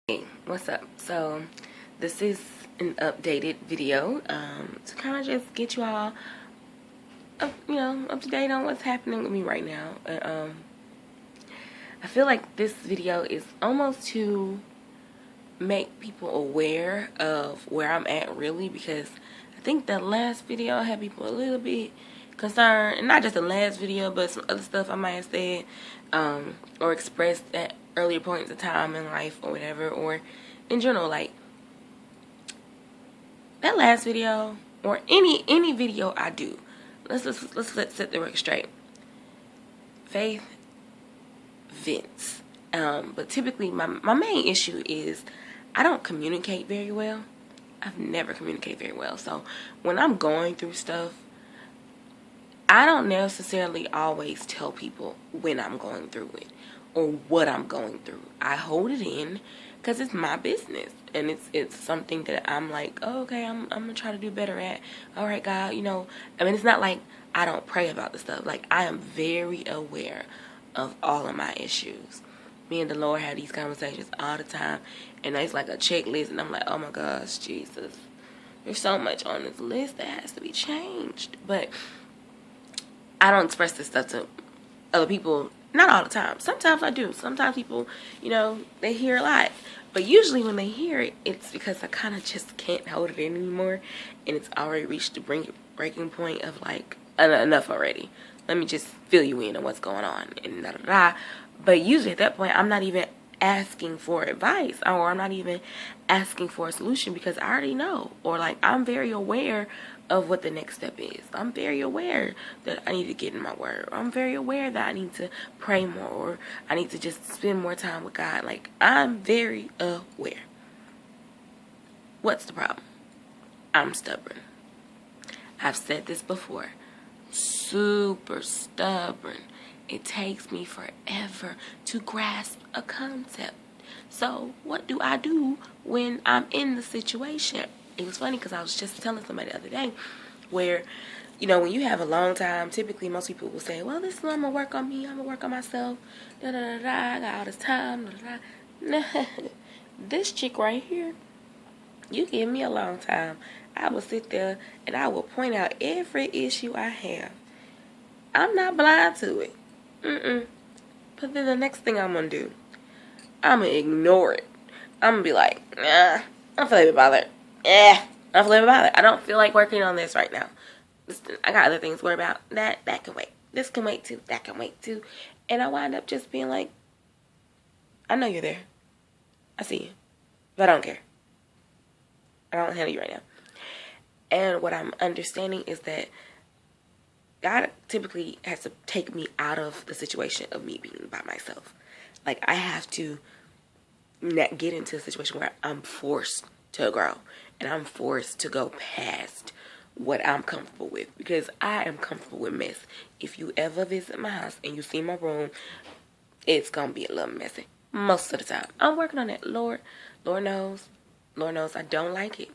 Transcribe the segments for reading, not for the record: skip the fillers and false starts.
Hey, what's up? So this is an updated video to kind of just get you all up to date on what's happening with me right now. I feel like this video is almost to make people aware of where I'm at really, because I think the last video had people a little bit concerned, and not just the last video but some other stuff I might have said or expressed at earlier points of time in life or whatever, or in general, like that last video or any video I do. Let's set the record straight. Faith vents. But typically my main issue is I don't communicate very well. I've never communicated very well. So when I'm going through stuff, I don't necessarily always tell people when I'm going through it or what I'm going through. I hold it in because it's my business, and it's something that I'm like, oh, okay, I'm gonna try to do better at. All right, God, I mean, it's not like I don't pray about the stuff. Like, I am very aware of all of my issues. Me and the Lord have these conversations all the time, and it's like a checklist, and I'm like, oh my gosh, Jesus, there's so much on this list that has to be changed. But I don't express this stuff to other people, not all the time. Sometimes I do. Sometimes people, they hear a lot. But usually when they hear it, it's because I kind of just can't hold it in anymore, and it's already reached the breaking point of like, enough already. Let me just fill you in on what's going on, and da da da. But usually at that point, I'm not even asking for advice, or I'm not even asking for a solution, because I already know, or like I'm very aware of what the next step is. I'm very aware that I need to get in my word. I'm very aware that I need to pray more, or I need to just spend more time with God. Like, I'm very aware. What's the problem? I'm stubborn. I've said this before. Super stubborn. It takes me forever to grasp a concept. So what do I do when I'm in the situation? It was funny because I was just telling somebody the other day where, when you have a long time, typically most people will say, well, this is what I'm going to work on me. I'm going to work on myself. Da, da, da, da, I got all this time. Da, da, da. Nah. This chick right here, you give me a long time, I will sit there and I will point out every issue I have. I'm not blind to it. But then the next thing I'm going to do, I'm going to ignore it. I'm going to be like, nah, I don't feel like it bothered. I don't feel like it bothered. I don't feel like working on this right now. I got other things to worry about. That can wait. This can wait too. That can wait too. And I wind up just being like, I know you're there. I see you. But I don't care. I don't handle you right now. And what I'm understanding is that God typically has to take me out of the situation of me being by myself. Like, I have to not get into a situation where I'm forced to grow, and I'm forced to go past what I'm comfortable with, because I am comfortable with mess. If you ever visit my house and you see my room, it's gonna be a little messy most of the time. I'm working on that. Lord knows I don't like it.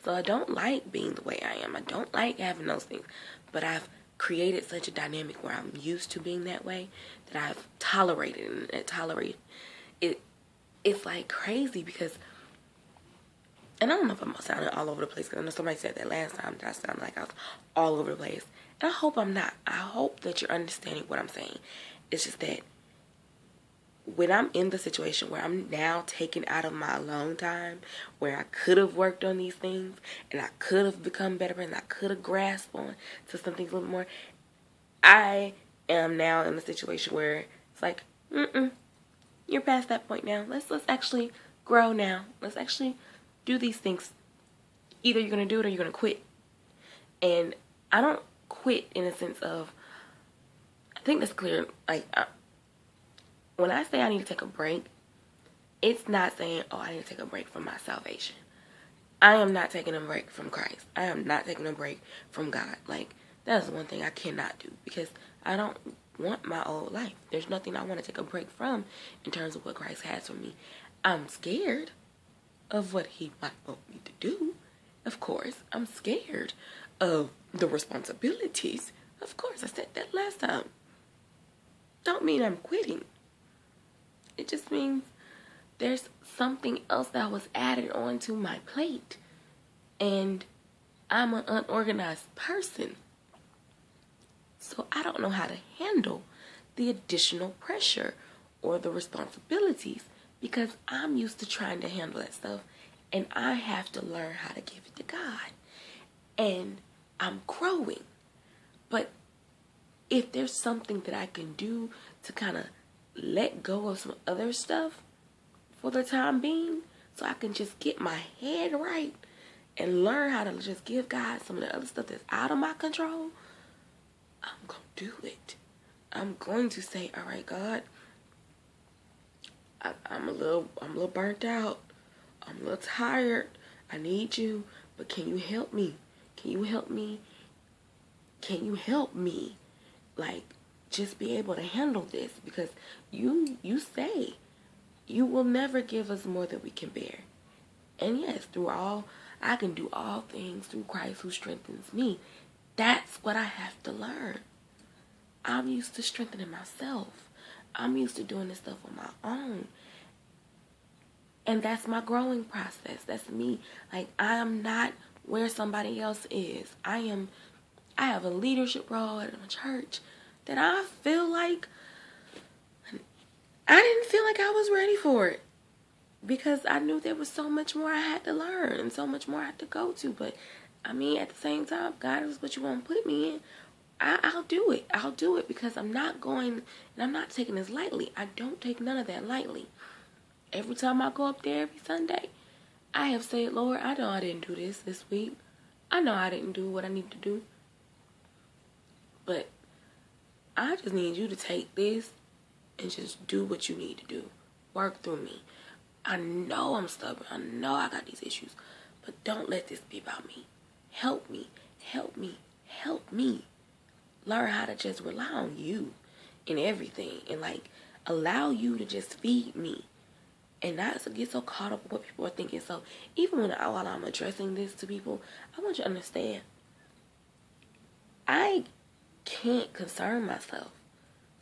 So I don't like being the way I am. I don't like having those things. But I've created such a dynamic where I'm used to being that way that I've tolerated it. It's like crazy, because, and I don't know if I'm sounding all over the place, because I know somebody said that last time that I sounded like I was all over the place. And I hope I'm not. I hope that you're understanding what I'm saying. It's just that when I'm in the situation where I'm now taken out of my alone time, where I could have worked on these things, and I could have become better, and I could have grasped on to some things a little more, I am now in the situation where it's like, you're past that point now. Let's actually grow now. Let's actually do these things. Either you're going to do it or you're going to quit. And I don't quit in a sense of, I think that's clear, like, when I say I need to take a break, it's not saying, oh, I need to take a break from my salvation. I am not taking a break from Christ. I am not taking a break from God. Like, that is one thing I cannot do, because I don't want my old life. There's nothing I want to take a break from in terms of what Christ has for me. I'm scared of what he might want me to do. Of course, I'm scared of the responsibilities. Of course, I said that last time. Don't mean I'm quitting. It just means there's something else that was added onto my plate. And I'm an unorganized person. So I don't know how to handle the additional pressure or the responsibilities because I'm used to trying to handle that stuff, and I have to learn how to give it to God. And I'm growing. But if there's something that I can do to kind of let go of some other stuff for the time being, so I can just get my head right and learn how to just give God some of the other stuff that's out of my control, I'm going to do it. I'm going to say, all right, God, I'm a little burnt out. I'm a little tired. I need you, but can you help me? Can you help me? Can you help me? Like, just be able to handle this, because you say you will never give us more than we can bear. And yes, I can do all things through Christ who strengthens me. That's what I have to learn. I'm used to strengthening myself. I'm used to doing this stuff on my own. And that's my growing process. That's me. Like, I am not where somebody else is. I have a leadership role at a church that I feel like I didn't feel like I was ready for it, because I knew there was so much more I had to learn and so much more I had to go to. But I mean, at the same time, God, is what you want to put me in, I'll do it. I'll do it, because I'm not taking this lightly. I don't take none of that lightly. Every time I go up there every Sunday, I have said, Lord, I know I didn't do this week. I know I didn't do what I need to do. But I just need you to take this and just do what you need to do. Work through me. I know I'm stubborn. I know I got these issues. But don't let this be about me. Help me. Help me. Help me. Learn how to just rely on you in everything. And like, allow you to just feed me. And not to get so caught up with what people are thinking. So even while I'm addressing this to people, I want you to understand, I can't concern myself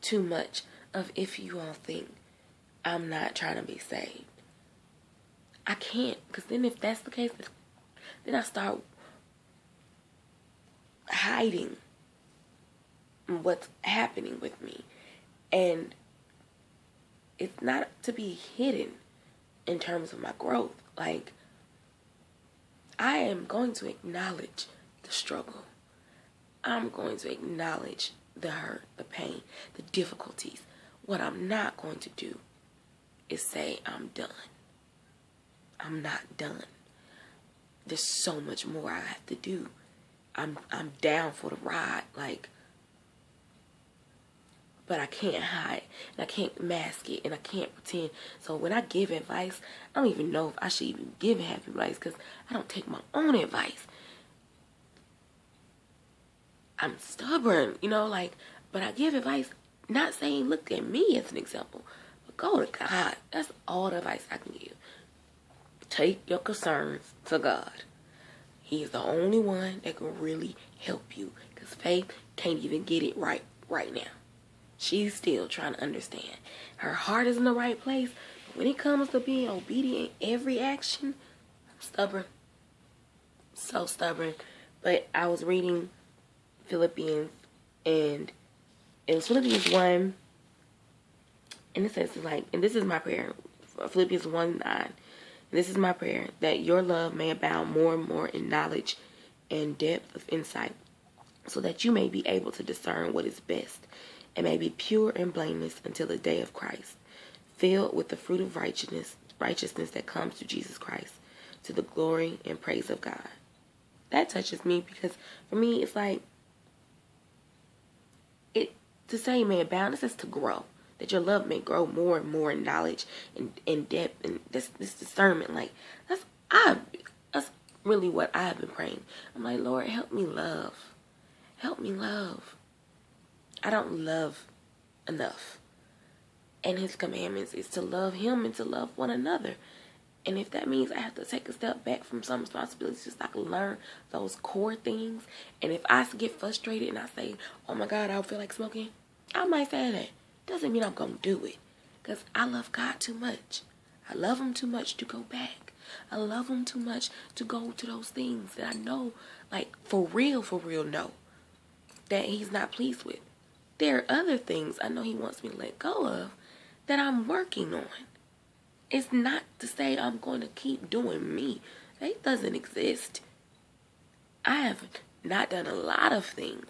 too much of if you all think I'm not trying to be saved. I can't, because then if that's the case, then I start hiding what's happening with me. And it's not to be hidden in terms of my growth. Like, I am going to acknowledge the struggle. I'm going to acknowledge the hurt, the pain, the difficulties. What I'm not going to do is say I'm done. I'm not done. There's so much more I have to do. I'm down for the ride, like, but I can't hide, and I can't mask it, and I can't pretend. So when I give advice, I don't even know if I should even give happy advice, because I don't take my own advice. I'm stubborn, like, but I give advice, not saying look at me as an example, but go to God. That's all the advice I can give. Take your concerns to God. He's the only one that can really help you, because Faith can't even get it right now. She's still trying to understand. Her heart is in the right place, but when it comes to being obedient in every action, I'm stubborn. So stubborn. But I was reading Philippians, and it was Philippians 1, and it says, like, and this is my prayer, Philippians 1:9, and this is my prayer, that your love may abound more and more in knowledge and depth of insight, so that you may be able to discern what is best, and may be pure and blameless until the day of Christ, filled with the fruit of righteousness that comes through Jesus Christ, to the glory and praise of God. That touches me, because for me, it's like, to say may abound, it says to grow. That your love may grow more and more in knowledge and in depth and this discernment. Like, that's really what I've been praying. I'm like, Lord, help me love. Help me love. I don't love enough. And his commandments is to love him and to love one another. And if that means I have to take a step back from some responsibilities, just so I can learn those core things. And if I get frustrated and I say, oh my God, I don't feel like smoking, I might say that. Doesn't mean I'm going to do it, because I love God too much. I love him too much to go back. I love him too much to go to those things that I know, like, for real, know that he's not pleased with. There are other things I know he wants me to let go of that I'm working on. It's not to say I'm going to keep doing me. That doesn't exist. I have not done a lot of things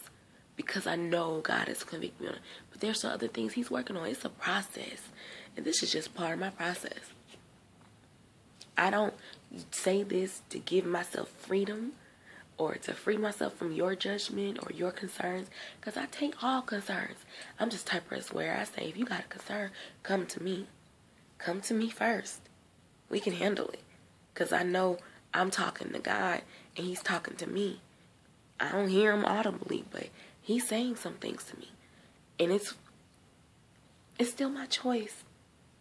because I know God has convicted me on it. But there's some other things he's working on. It's a process. And this is just part of my process. I don't say this to give myself freedom or to free myself from your judgment or your concerns, because I take all concerns. I'm just the type of person where I say, if you got a concern, come to me. Come to me first. We can handle it. Because I know I'm talking to God and he's talking to me. I don't hear him audibly, but he's saying some things to me. And it's still my choice.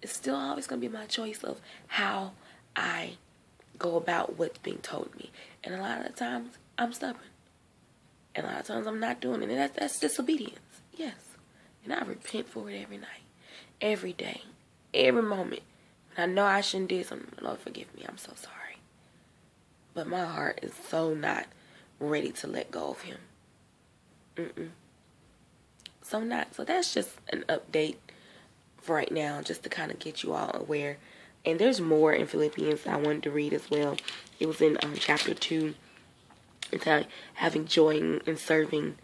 It's still always going to be my choice of how I go about what's being told me. And a lot of the times, I'm stubborn. And a lot of times, I'm not doing it. And that's disobedience. Yes. And I repent for it every night. Every day. Every moment. And I know I shouldn't do something. Lord, forgive me. I'm so sorry. But my heart is so not ready to let go of him. So not. So that's just an update for right now, just to kind of get you all aware. And there's more in Philippians I wanted to read as well. It was in chapter 2. It's having joy in serving.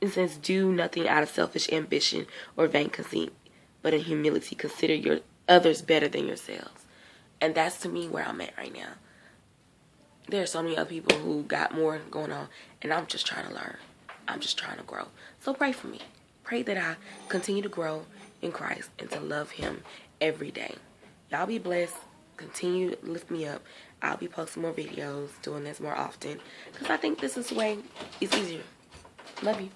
It says, do nothing out of selfish ambition or vain conceit, but in humility consider your others better than yourselves. And that's, to me, where I'm at right now. There are so many other people who got more going on, and I'm just trying to learn. I'm just trying to grow. So pray for me. Pray that I continue to grow in Christ and to love him every day. Y'all be blessed. Continue to lift me up. I'll be posting more videos, doing this more often, because I think this is the way it's easier. Love you.